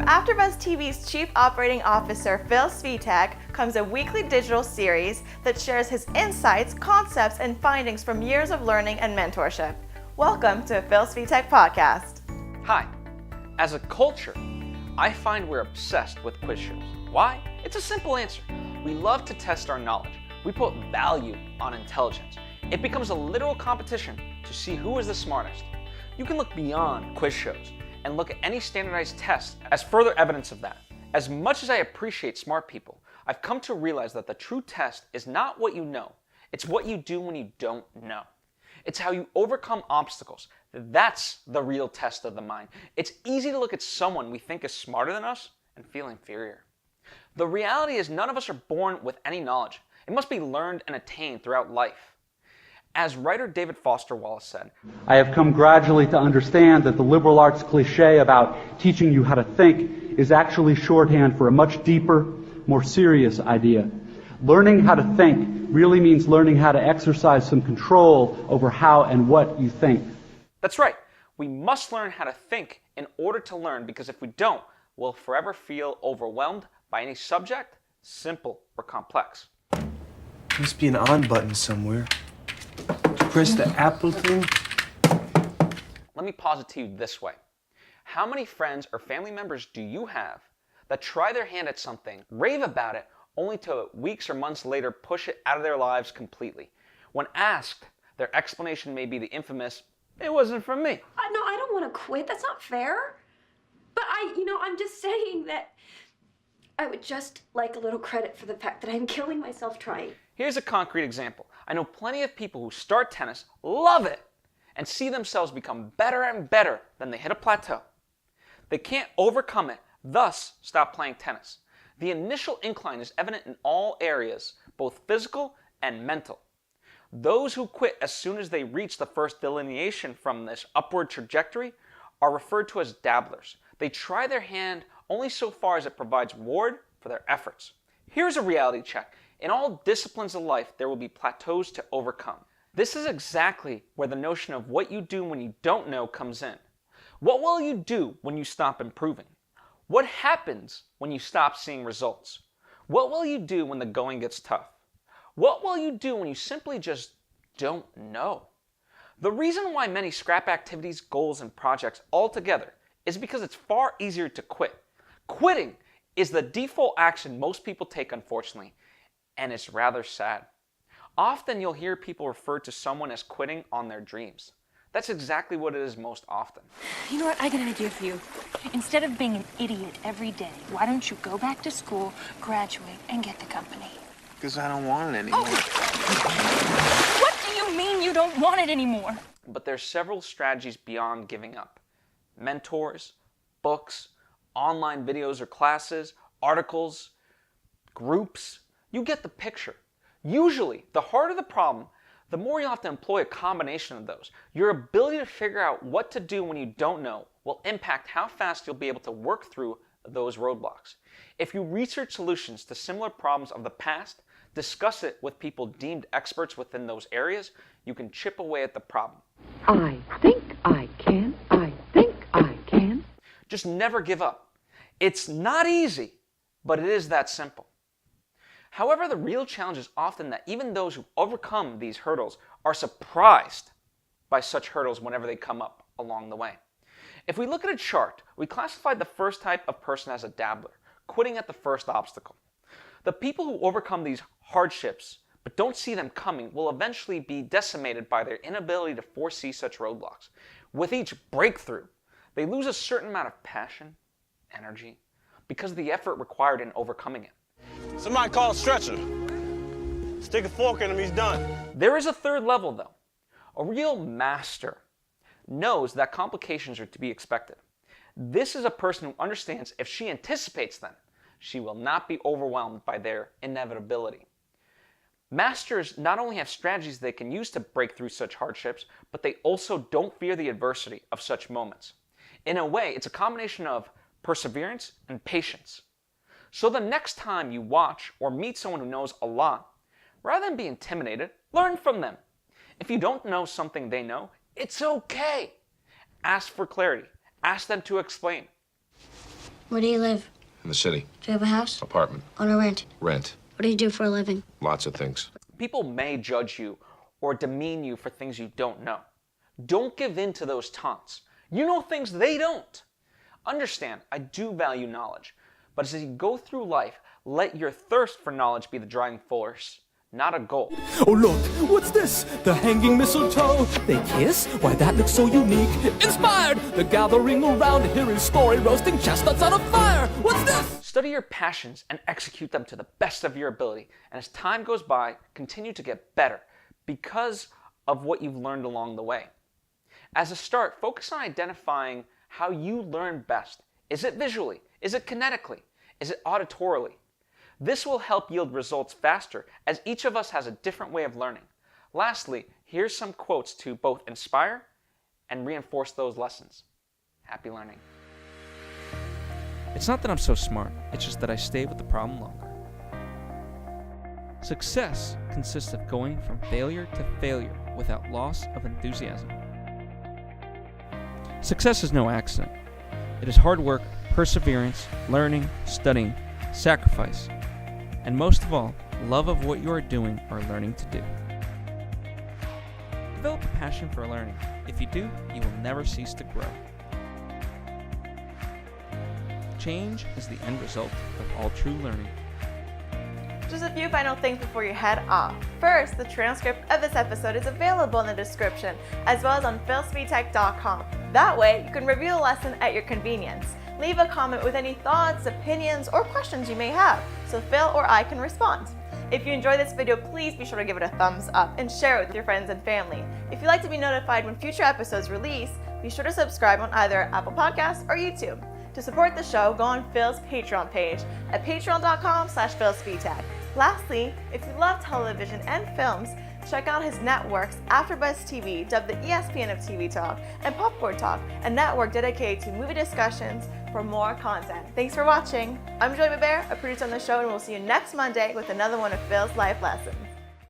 AfterBuzz TV's Chief Operating Officer Phil Svitek comes a weekly digital series that shares his insights, concepts, and findings from years of learning and mentorship. Welcome to Phil Svitek Podcast. Hi. As a culture, I find we're obsessed with quiz shows. Why? It's a simple answer. We love to test our knowledge. We put value on intelligence. It becomes a literal competition to see who is the smartest. You can look beyond quiz shows and look at any standardized test as further evidence of that. As much as I appreciate smart people, I've come to realize that the true test is not what you know, it's what you do when you don't know. It's how you overcome obstacles. That's the real test of the mind. It's easy to look at someone we think is smarter than us and feel inferior. The reality is none of us are born with any knowledge. It must be learned and attained throughout life. As writer David Foster Wallace said, I have come gradually to understand that the liberal arts cliché about teaching you how to think is actually shorthand for a much deeper, more serious idea. Learning how to think really means learning how to exercise some control over how and what you think. That's right. We must learn how to think in order to learn, because if we don't, we'll forever feel overwhelmed by any subject, simple or complex. Must be an on button somewhere. Press the Apple thing. Let me pose it to you this way. How many friends or family members do you have that try their hand at something, rave about it, only to weeks or months later push it out of their lives completely? When asked, their explanation may be the infamous, "It wasn't for me." No, I don't want to quit. That's not fair. But I'm just saying that I would just like a little credit for the fact that I'm killing myself trying. Here's a concrete example. I know plenty of people who start tennis, love it, and see themselves become better and better. Then they hit a plateau. They can't overcome it, thus stop playing tennis. The initial incline is evident in all areas, both physical and mental. Those who quit as soon as they reach the first delineation from this upward trajectory are referred to as dabblers. They try their hand only so far as it provides reward for their efforts. Here's a reality check. In all disciplines of life, there will be plateaus to overcome. This is exactly where the notion of what you do when you don't know comes in. What will you do when you stop improving? What happens when you stop seeing results? What will you do when the going gets tough? What will you do when you simply just don't know? The reason why many scrap activities, goals, and projects altogether is because it's far easier to quit. Quitting is the default action most people take, unfortunately, and it's rather sad. Often you'll hear people refer to someone as quitting on their dreams. That's exactly what it is most often. You know what? I got an idea for you. Instead of being an idiot every day, why don't you go back to school, graduate, and get the company? Because I don't want it anymore. Oh. What do you mean you don't want it anymore? But there's several strategies beyond giving up. Mentors, books, online videos or classes, articles, groups. You get the picture. Usually, the harder the problem, the more you have to employ a combination of those. Your ability to figure out what to do when you don't know will impact how fast you'll be able to work through those roadblocks. If you research solutions to similar problems of the past, discuss it with people deemed experts within those areas, you can chip away at the problem. I think I can. I think I can. Just never give up. It's not easy, but it is that simple. However, the real challenge is often that even those who overcome these hurdles are surprised by such hurdles whenever they come up along the way. If we look at a chart, we classified the first type of person as a dabbler, quitting at the first obstacle. The people who overcome these hardships but don't see them coming will eventually be decimated by their inability to foresee such roadblocks. With each breakthrough, they lose a certain amount of passion, energy, because of the effort required in overcoming it. Somebody call a stretcher. Stick a fork in him, he's done. There is a third level, though. A real master knows that complications are to be expected. This is a person who understands if she anticipates them, she will not be overwhelmed by their inevitability. Masters not only have strategies they can use to break through such hardships, but they also don't fear the adversity of such moments. In a way, it's a combination of perseverance and patience. So the next time you watch or meet someone who knows a lot, rather than be intimidated, learn from them. If you don't know something they know, it's okay. Ask for clarity. Ask them to explain. Where do you live? In the city. Do you have a house? Apartment. On a rent? Rent. What do you do for a living? Lots of things. People may judge you or demean you for things you don't know. Don't give in to those taunts. You know things they don't. Understand, I do value knowledge, but as you go through life, let your thirst for knowledge be the driving force, not a goal. Oh look, what's this? The hanging mistletoe. They kiss? Why that looks so unique. Inspired! The gathering around, hearing story, roasting chestnuts on a fire. What's this? Study your passions and execute them to the best of your ability. And as time goes by, continue to get better because of what you've learned along the way. As a start, focus on identifying how you learn best. Is it visually? Is it kinetically? Is it auditorily? This will help yield results faster, as each of us has a different way of learning. Lastly, here's some quotes to both inspire and reinforce those lessons. Happy learning. It's not that I'm so smart, it's just that I stay with the problem longer. Success consists of going from failure to failure without loss of enthusiasm. Success is no accident. It is hard work, perseverance, learning, studying, sacrifice, and most of all, love of what you are doing or learning to do. Develop a passion for learning. If you do, you will never cease to grow. Change is the end result of all true learning. Just a few final things before you head off. First, the transcript of this episode is available in the description, as well as on philsvitek.com. That way, you can review the lesson at your convenience. Leave a comment with any thoughts, opinions, or questions you may have, so Phil or I can respond. If you enjoyed this video, please be sure to give it a thumbs up and share it with your friends and family. If you'd like to be notified when future episodes release, be sure to subscribe on either Apple Podcasts or YouTube. To support the show, go on Phil's Patreon page at patreon.com/philsvitek. Lastly, if you love television and films, check out his networks AfterBuzz TV, dubbed the ESPN of TV Talk, and Popcorn Talk, a network dedicated to movie discussions for more content. Thanks for watching. I'm Joy Bear, a producer on the show, and we'll see you next Monday with another one of Phil's life lessons.